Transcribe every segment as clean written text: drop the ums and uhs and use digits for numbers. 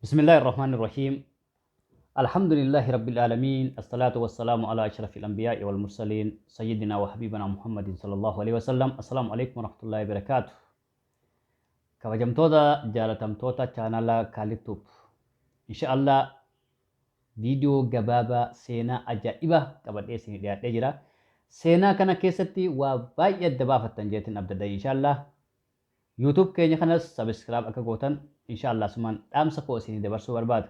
بسم الله الرحمن الرحيم. الحمد لله رب العالمين، الصلاة والسلام على أشرف الأنبياء والمرسلين سيدنا وحبيبنا محمد صلى الله عليه وسلم. السلام عليكم ورحمة الله وبركاته. كوجمتودا جالتمتوتا channel كاليتوب إن شاء الله فيديو جبابة سينا أجائبة قبل سنة ديات جرا سينا كان كيستي وباي الدبافة تنجيتن أبدا إن شاء الله يوتيوب كيني خنس سبسكرايب أكا قوتن إن شاء الله سمان أمسكو سيني دبرسو برباد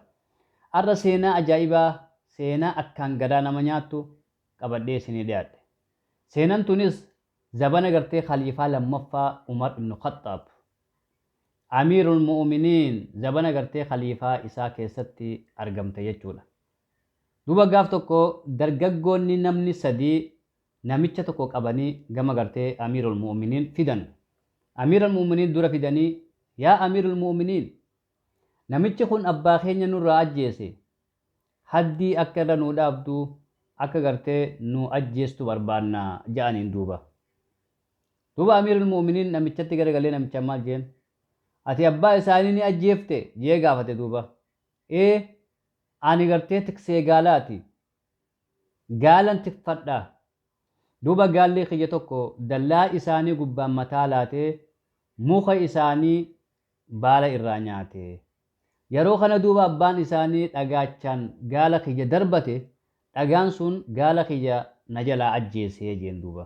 arra seenaa ajaa'ibaa seenaa akkaan gadaa nama nyaattu qabadhee isinii dhiyaadhe. Seenaan tunis zabana gartee khaliifaa lammaffaa Umar ibn Khattaab Amiirul Mu'miniin zabana gartee khaliifaa isaa keessatti argamte jechuudha. Duuba gaaf tokko dargaggoonni namni sadii namicha tokko qabanii gama gartee Amiirul Mu'miniin fidan. Amiirul Mu'miniin dura fidanii yaa Amiirul Mu'miniin namichi kun abbaa keenya nurraa ajjeese haddii akka irra nuu dhaabdu akka gartee nu ajjeestu barbaanna ja'aniin duuba. Duuba Amiirul Mu'miniin namichatti garagalee namicha maal jeen ati abbaa isaanii ni ajjeefte jee gaafate duuba. Ani gartee tiksee gaalaati gaalan tikfadha. Duuba gaalli kiyya tokko dallaa isaanii gubbaan mataa laatee muka isaanii baala irraa nyaate. Yeroo kana duuba abbaan isaanii dhagaachaan gaala kiyya darbate dhagaan sun gaala kiyya na jalaa ajjeesee jeen duuba.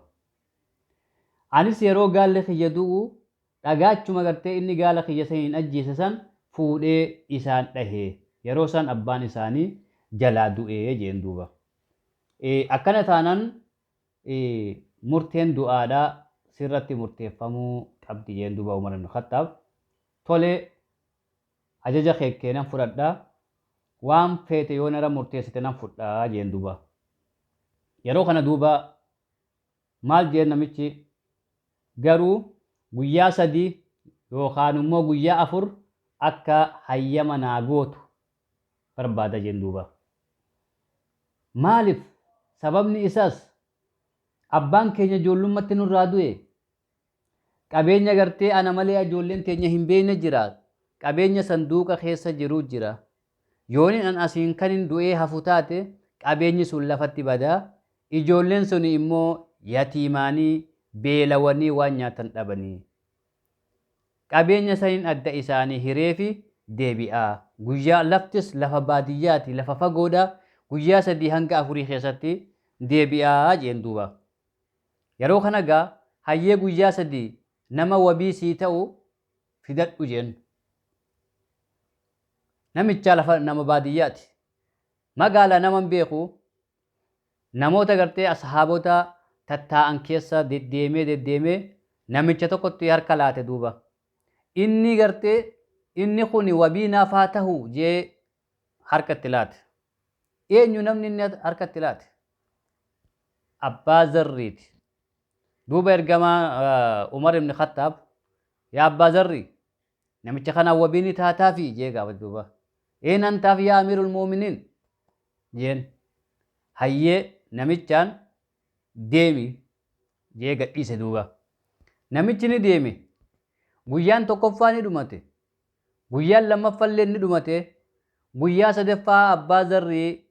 Anis yeroo gaalli kiyya du'u dhagaachuma gartee inni gaala kiyya saniin ajjeese san fuudhee isaan dhahee yeroo san abbaan isaanii jalaa du'ee jeen duuba. Akkana taanaan murteen du'aadhaa sirratti murteeffamuu qabdi jeen duuba Umar ibn Khattaab. Tolee ajaja keekeenan fudhadhaa waan feete yoo nara murteessite nan fudhaa jeen duuba. Yeroo kana duuba maal jeen namichi garuu guyyaa sadii yookaan immoo guyyaa afur akka hayyama naa gootu barbaada jeen duuba. Maaliif sababni isaas abbaan keenya ijoollummaatti nurraa du'e qabeenya gartee ana malee ijoolleen teenya hin beekne jira. Qabeenya sanduuqa keessa jiru jira. Yooniin an asiin kanin du'ee hafu taate qabeenyi sun lafatti badaa. Ijoolleen sun immoo yatiimaanii beelawanii waan nyaatan dhabanii. Qabeenya saniin adda isaanii hiree fi deebi'aa. Guyyaa laftis lafa baadiyyaati lafa fagoodha. Guyyaa 3 hanga 4 keessatti deebi'aa jeen duuba. Yeroo kana gaa hayyee guyyaa 3 nama wabii sii ta'u fidadhu jeen. Namicha lafa nama baadiyyaati. Magaala nama beeku namoota gartee ashaabota tattaa'an keessa deddeemee namicha tokkotti harka laate duuba. Inni gartee inni kun wabii naaf haa ta'u jee harkatti laate. Eenyu namni inni harkatti laate? Abbaa Zarriiti. Duuba ergamaa Umar ibn Khattaab yaa Abbaa Zarrii namicha kana wabii ni taataafi jee gaafate duuba. Antaaf yaa Amiirul Mu'miniin jeen hayyee namichaan deemi jee gadhiise duuba. Namichi ni deeme guyyaan tokkoffaa ni dhumate guyyaan lammaffallee ni dhumate guyyaa sadaffaa abbaa Zarrii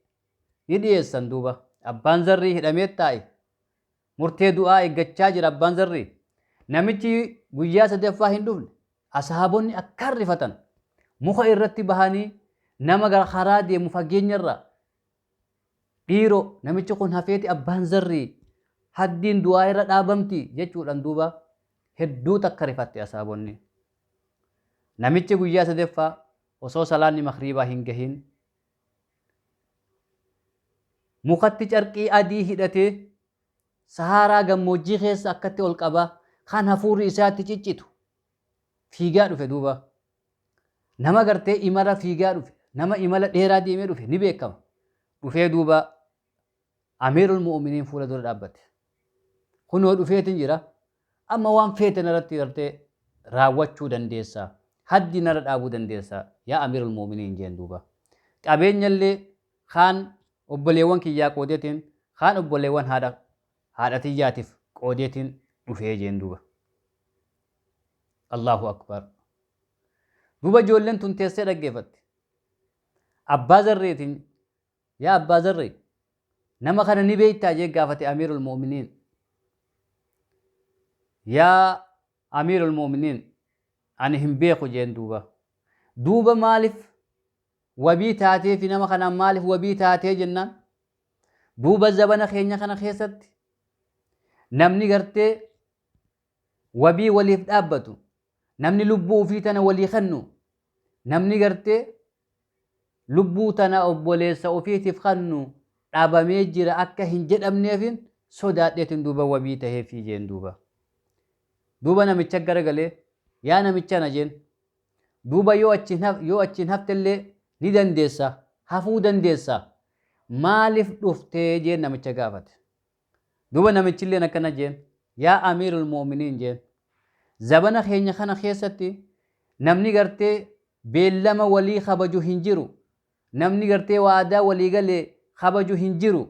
ni dhiyeessan duuba. Abbaan Zarrii hidhamee taa'e murtee du'aa eeggachaa jira abbaan Zarrii. Namichi guyyaa sadaffaa hin dhufne ashaabonni akkaan rifatan muka irratti bahanii nama karaa deemu fageenyarra dhiiroo namichi kun hafeeti abbaan Zarrii haddiin du'aa irra dhaabamti jechuudhaan duuba hedduu takka rifatte ashaabonni. Namichi guyyaa sadaffaa osoo salaanni makriibaa hin gahin mukatti carqii adii hidhatee saharaa gammoojjii keessa akkatti ol qaba kan hafuurri isaatti ciccitu fiigaa dhufe duuba. Nama gartee imala fiigaa dhufe nama imala dheeraa deemee dhufe ni beekama. Dhufee duuba Amiirul Mu'miniin fuula dura dhaabbate. Kunoo dhufeetiin jira amma waan feete narratti gartee raawwachuu dandeessaa. Haddi narra dhaabuu dandeessaa yaa Amiirul Mu'miniin jeen duuba. Qabeenyallee kaan obboleewwan kiyyaa qoodeetiin kaan obboleewwan haadhatiyyaatiif qoodeetiin dhufee jeen duuba. Allahu akbar. Duuba ijoolleen tun teessee dhaggeeffatte. abbaa zarreetiin yaa abbaa zarree nama kana ni beektaa jee gaafate amiirul mu'miniin yaa amiirul mu'miniin ani hin beeku jeen duuba maaliif wabii taatee fi nama kanaan maaliif wabii taatee jennaan duuba zabana keenya kana keessatti namni gartee wabii waliif dhaabbatu namni lubbuu ofii tana walii kennu namni gartee lubbuu tana obboleessa ofiitiif kennu dhaabamee jira akka hin jedhamneefin sodaadheetin duuba wabii taheefii jeen duuba namicha garagalee yaa namicha na jeen duuba yoo achiin haftellee ni dandeessa hafuu dandeessa maaliif dhuftee jeen namicha gaafate duuba namichilleen akkana jeen yaa amiirul mu'miniin jeen zabana keenya kana keessatti namni gartee beellama walii kabaju hin jiru namni gartee waadaa walii galee kabaju hin jiru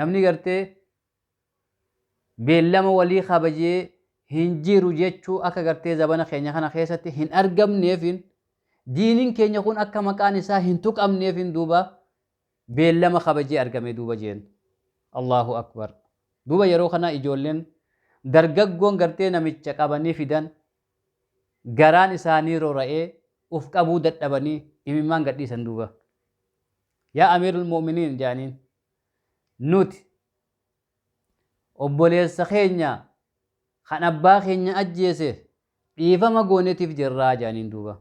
namni gartee beellama walii kabajee hin jiru jechuu akka gartee zabana keenya kana keessatti hin argamneefin diiniin keenya kun akka maqaan isaa hin tuqamneefin duuba beellama kabajee argame duuba jeen Allahu akbar duuba yeroo kana ijoolleen dargaggoon gartee namicha qabanii fidan garaan isaanii rora'ee uf qabuu dadhabanii imimmaan gadhiisan duuba yaa amiirul mu'miniin jaaniin nuti obboleessa keenya kan abbaa keenya ajjeese dhiifama gooneetiif jirraa jaaniin duuba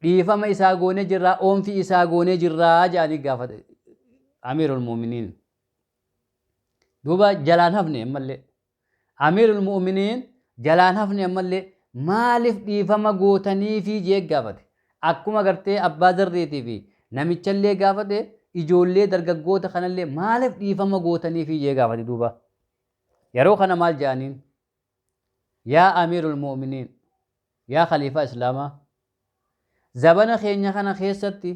dhiifama isaa goonee jirraa oonfi isaa goonee jirraa jaanii gaafate amiirul mu'miniin duuba jalaan hafne ammallee amiirul mu'miniin jalaan hafne ammallee maaliif dhiifama gootaniifi jee gaafate akkuma gartee abbaa zarreetii fi namichallee gaafate ijoollee dargaggoota kanallee maaliif dhiifama gootaniifi jee gaafate duuba yeroo kana maal jaaniin yaa amiirul mu'miniin yaa khaliifaa islaamaa zabana keenya kana keessatti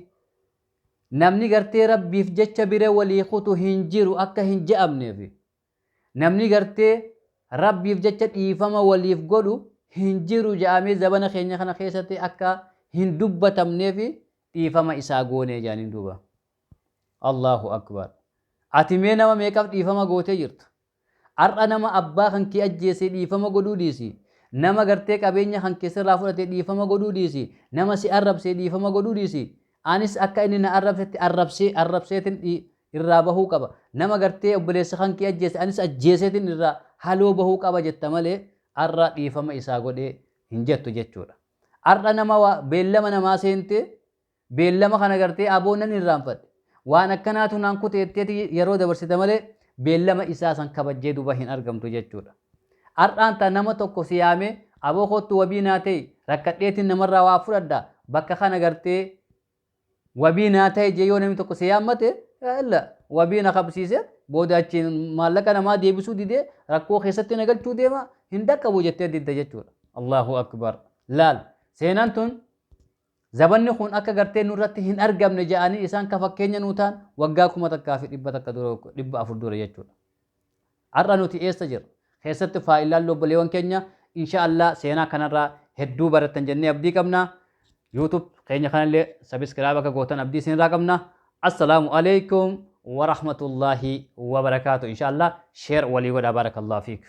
namni gartee rabbiif jecha bire walii kutu hin jiru akka hin je'amneef namni gartee rabbiif jecha dhiifama waliif godhu hin jiru je'amee zabana keenya kana keessatti akka hin dubbatamneef dhiifama isaa goonee jaaniin duuba Allahu akbar ati mee nama meeqaf dhiifama gootee jirta har'a nama abbaa kan kee ajjeesee dhiifama godhuu dhiisi nama gartee qabeenya kan keessarraa fudhatee dhiifama godhuu dhiisi nama si arrabsee dhiifama godhuu dhiisi anis akka inni na arrabseetin irraa bahuu qaba nama gartee obboleessa kan kee ajjeese anis ajjeeseetin irraa haloo bahuu qaba jetta malee har'a dhiifama isaa godhee hin jettu jechuudha har'a nama beellama namaa seentee beellama kana gartee aboonan irraanfadhe waan akkanaatu naan kuteetteeti yeroo dabarsite malee beellama isaa san kabajjee duuba hin argamtu jechuudha har'aan ta nama tokko siyaamee aboo kottu wabii naa ta'e rakkadheetiin namarraa waa fudhadha bakka kana gartee wabii naa ta'e jee yoo namni tokko siyaammate wabii na qabsiise booda achiin maallaqa namaa deebisuu didee rakkoo keessatti na galchuu deema hin dhaqqabu jettee didda jechuudha Allahu akbar laal seenaan tun zabanni kun akka gartee nurratti hin argamne jedhanii isaan ka fakkeenya nuu ta'an waggaa 1,400 dura jechuudha har'a nuti eessa jirra keessatti faayilaan obboleewwan keenya insha Allah seenaa kanarraa hedduu baratan jennee abdii qabna YouTube keenya kanallee subscribe akka gootan abdii isinirraa qabna assalaamu alaykum wa rahmatullahi wa barakaatuh insha Allah share walii godhaa barakallahu fiik